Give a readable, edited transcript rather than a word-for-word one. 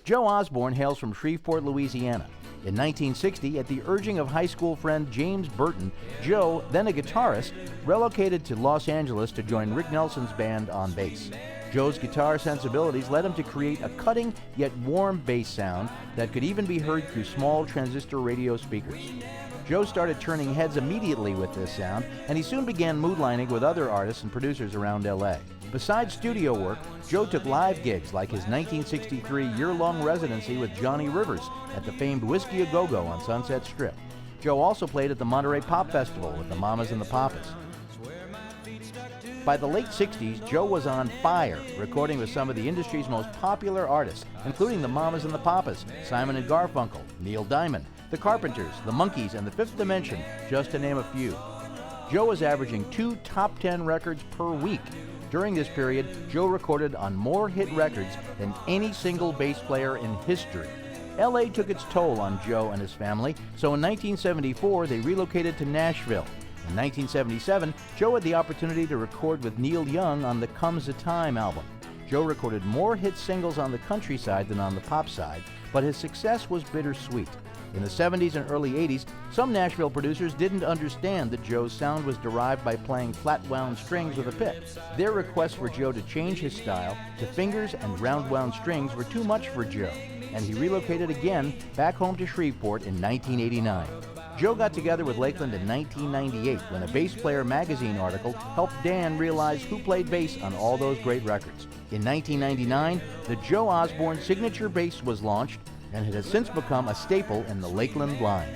Joe Osborn hails from Shreveport, Louisiana. In 1960, at the urging of high school friend James Burton, Joe, then a guitarist, relocated to Los Angeles to join Rick Nelson's band on bass. Joe's guitar sensibilities led him to create a cutting yet warm bass sound that could even be heard through small transistor radio speakers. Joe started turning heads immediately with this sound, and he soon began moodlining with other artists and producers around LA. Besides studio work, Joe took live gigs like his 1963 year-long residency with Johnny Rivers at the famed Whiskey A Go-Go on Sunset Strip. Joe also played at the Monterey Pop Festival with the Mamas and the Papas. By the late 60s, Joe was on fire, recording with some of the industry's most popular artists, including the Mamas and the Papas, Simon and Garfunkel, Neil Diamond, the Carpenters, the Monkees, and the Fifth Dimension, just to name a few. Joe was averaging 2 top 10 records per week. During this period, Joe recorded on more hit records than any single bass player in history. LA took its toll on Joe and his family, so in 1974 they relocated to Nashville. In 1977, Joe had the opportunity to record with Neil Young on the Comes a Time album. Joe recorded more hit singles on the country side than on the pop side, but his success was bittersweet. In the 70s and early 80s, some Nashville producers didn't understand that Joe's sound was derived by playing flat-wound strings with a pick. Their requests for Joe to change his style to fingers and round-wound strings were too much for Joe, and he relocated again back home to Shreveport in 1989. Joe got together with Lakland in 1998 when a Bass Player magazine article helped Dan realize who played bass on all those great records. In 1999, the Joe Osborn signature bass was launched, and it has since become a staple in the Lakland line.